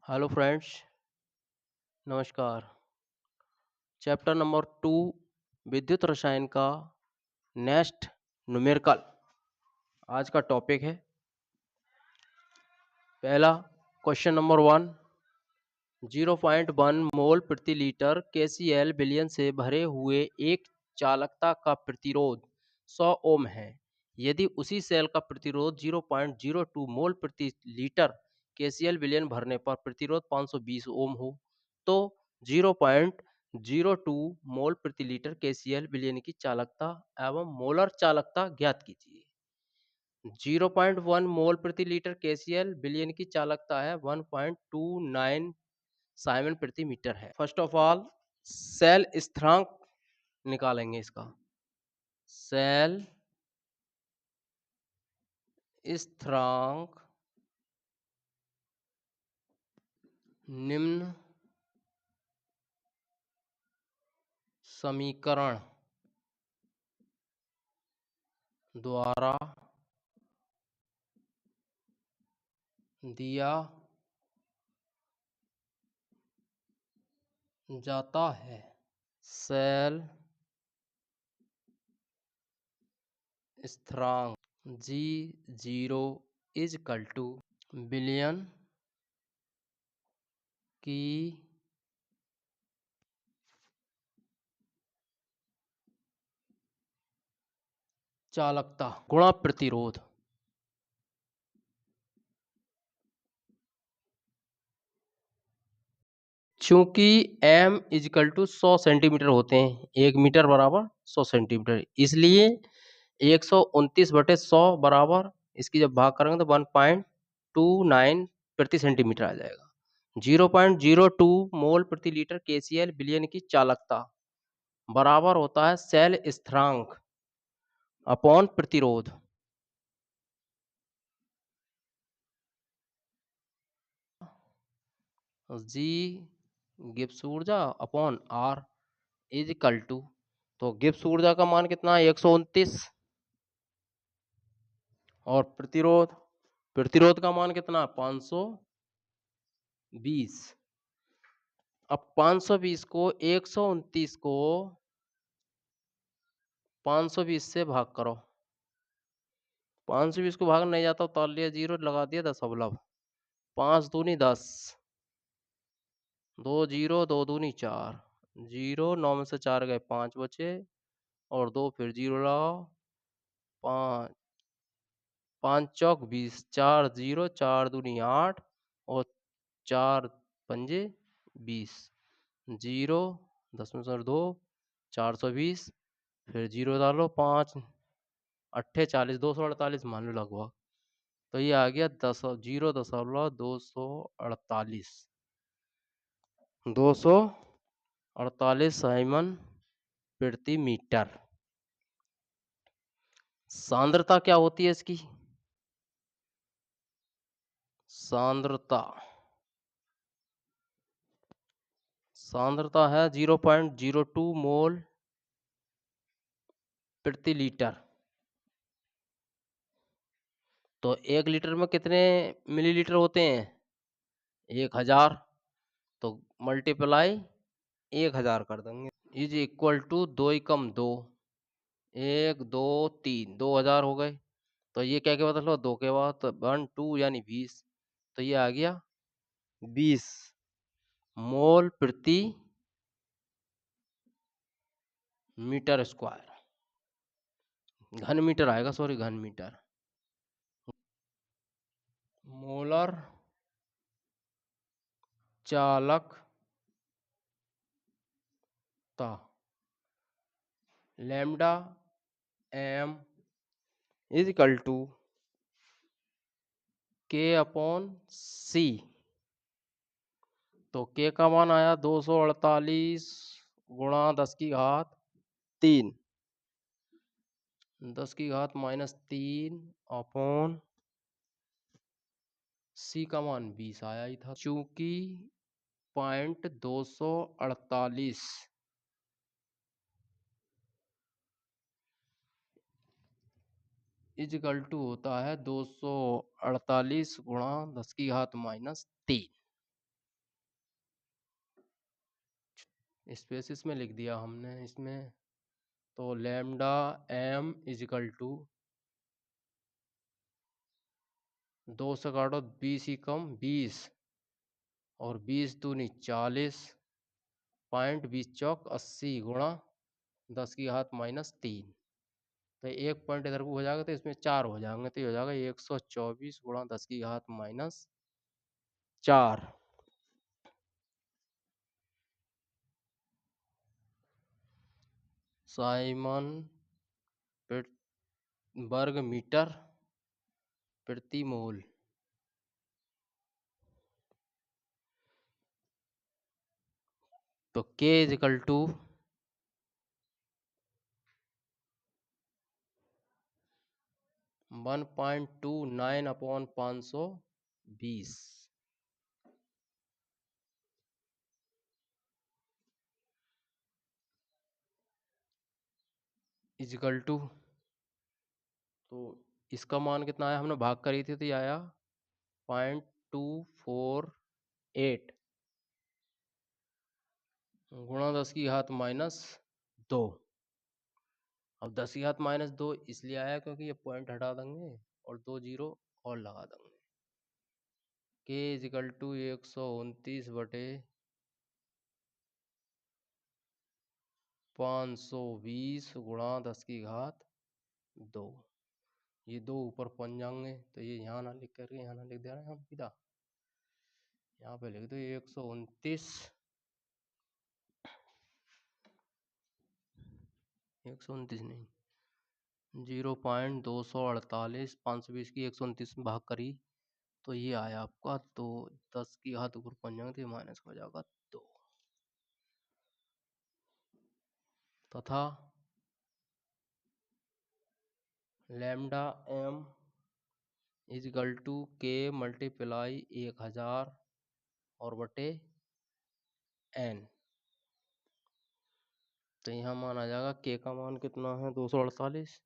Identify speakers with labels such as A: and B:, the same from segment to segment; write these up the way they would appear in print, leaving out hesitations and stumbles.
A: Hello friends, नमस्कार। Chapter number 2 विद्युत रसायन का नेक्स्ट न्यूमेरिकल आज का टॉपिक है। पहला क्वेश्चन नंबर 1 0.1 मोल प्रति लीटर KCl विलयन से भरे हुए एक चालकता का प्रतिरोध 100 ओम है। यदि उसी सेल का प्रतिरोध 0.02 मोल प्रति लीटर KCl विलयन भरने पर प्रतिरोध 520 ओम हो तो 0.02 मोल प्रति लीटर KCl विलयन की चालकता एवं मोलर चालकता ज्ञात कीजिए। 0.1 मोल प्रति लीटर KCl विलयन की चालकता है 1.29 साइमन प्रति मीटर है। फर्स्ट ऑफ ऑल सेल स्थिरांक निकालेंगे इसका। सेल स्थिरांक निम्न समीकरण द्वारा दिया जाता है। सेल स्थिरांक G0 इज इक्वल टू विलयन की चालकता गुणा प्रतिरोध। चूंकि m इजिकल टू 100 सेंटीमीटर होते हैं, 1 मीटर बराबर 100 सेंटीमीटर, इसलिए 129/100 बराबर इसकी जब भाग करेंगे तो 1.29 प्रति सेंटीमीटर आ जाएगा। 0.02 मोल प्रति लीटर KCl विलयन की चालकता बराबर होता है सेल स्थिरांक अपॉन प्रतिरोध। जी गिब्स ऊर्जा upon R is equal to, तो गिब्स ऊर्जा का मान कितना है 129 और प्रतिरोध का मान कितना 520। अब 520 को 129 को 520 से भाग करो। 520 को भाग नहीं जाता, उतार लिया जीरो, लगा दिया दशमलव। 5 दूनी 10, 2 जीरो 2 दूनी 4, जीरो 9 में से 4 गए 5 बचे और 2 फिर जीरो लगाओ। 5 5 चौक 20, 4 जीरो 4 दूनी 8 और 4 पंजे 20, जीरो 10 में से 2 420, फिर जीरो डालो 5 अट्ठे 40, 248 मान लो लगभग, तो ये आ गया 0.248 248 साइमन प्रति मीटर। सांद्रता क्या होती है इसकी? सांद्रता है 0.02 मोल प्रति लीटर। तो 1 लीटर में कितने मिलीलीटर होते हैं? 1000, तो मल्टीप्लाई 1000 कर देंगे इज इक्वल टू 2 एकम 2, 1 2 3, 2000 हो गए। तो ये क्या के बाद मतलब 2 के बाद तो 1 2 यानी 20, तो ये आ गया 20 मोल प्रति मीटर स्क्वायर, घन मीटर आएगा, सॉरी घन मीटर। मोलर चालकता lambda m is equal to K upon C। तो K का मान आया 248 गुणा 10 की घात 3, 10 की घात -3 अपॉन C का मान 20 आया ही था। चूंकि 248 इज इक्वल टू होता है 248 गुणा 10 की घात -3। स्पेसिस में लिख दिया हमने इसमें। तो लैम्डा m इजिकल टू 2 से काटो 20 ही कम 20 और 20 दूनी 40 पॉइंट 20 चौक 80 गुणा 10 की घात -3। तो एक पॉइंट इधर को हो जाएगा तो इसमें 4 हो जाएंगे, तो ये हो जाएगा 124 गुणा 10 की घात -4। साइमन वर्ग मीटर प्रति मोल। तो K is equal to 1.29 upon 520 is equal to, तो इसका मान कितना आया, हमने भाग करी थी तो ये आया 0.248 गुणा 10 की घात -2। अब 10 की घात -2 इसलिए आया क्योंकि ये पॉइंट हटा देंगे और 2 जीरो और लगा देंगे। K इजिकल टू 129 बटे 520 गुणा 10 की घात 2। ये 2 ऊपर पहुंच जाएंगे तो ये यहाँ ना लिख करके यहाँ ना लिख दे रहे हैं हम सीधा, यहाँ पे लिख दो 129 नहीं 0.248 520 की 129 में भाग करी तो ये आया आपका, तो 10 की घात ऊपर पहुंच जाएंगे तो ये माइनस हो जाएगा 2 तथा lambda m is equal to K multiply 1000 और बटे n। तो यहाँ मान आ जाएगा K का मान कितना है 248,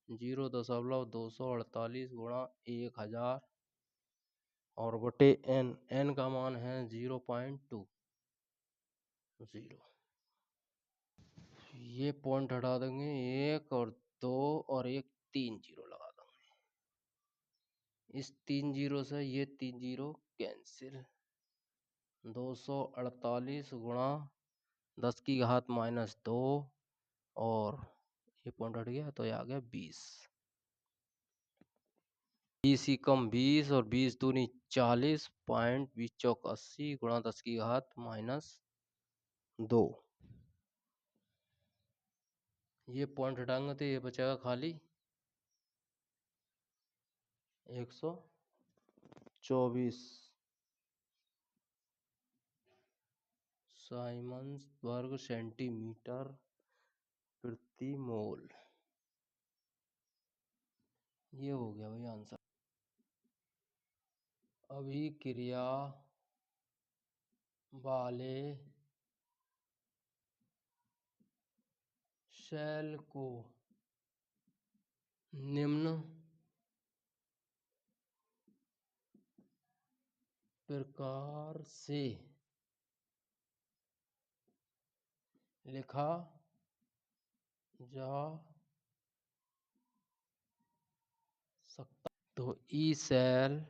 A: 0.248 गुणा 1000 और बटे n, n का मान है 0.20। ये पॉइंट हटा देंगे, 1 और 2 और एक 3 जीरो लगा देंगे। इस 3 जीरो से ये 3 जीरो कैंसिल, 248 गुणा 10 की घात -2 और ये पॉइंट हट गया तो ये आ गया 20। 20 ही कम 20 और 20 दूनी 40 पॉइंट 20 चौक 80 गुणा 10 की घात -2। ये पॉइंट हटाएंगे तो ये बचेगा खाली 124 साइमन्स वर्ग सेंटीमीटर प्रति मोल। ये हो गया भाई आंसर। अभिक्रिया वाले सेल को निम्न प्रकार से लिखा जा सकता। तो E cell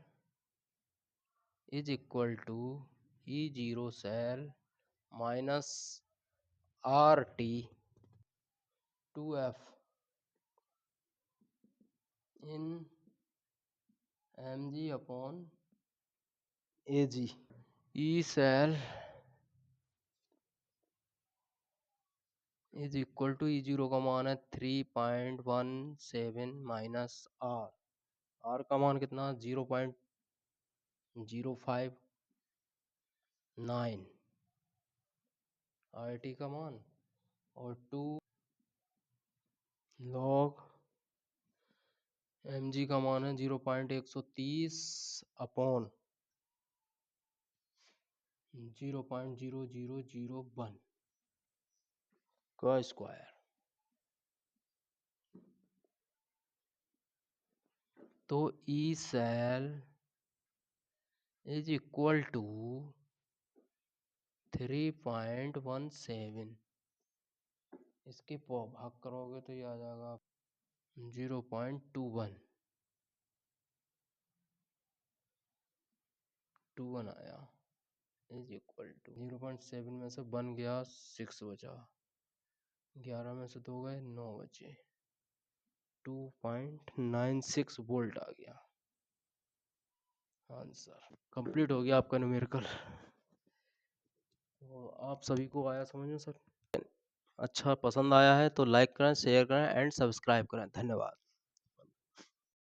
A: is equal to E0 cell minus RT 2F इन mg upon AG। E cell is equal to E0 का मान है 3.17 माइनस R का मान कितना 0.059 RT का मान और 2 log mg का मान है 0.130 अपॉन 0.0001 का स्क्वायर। तो E cell is equal to 3.17। इसके भाग करोगे तो ये आ जाएगा 0.21। 21 आया इज इक्वल टू 0.7 में से बन गया 6 बचा, 11 में से 2 गए 9 बचे, 2.96 वोल्ट आ गया आंसर। कंप्लीट हो गया आपका न्यूमेरिकल। तो आप सभी को आया समझ में सर? अच्छा पसंद आया है तो लाइक करें, शेयर करें एंड सब्सक्राइब करें। धन्यवाद।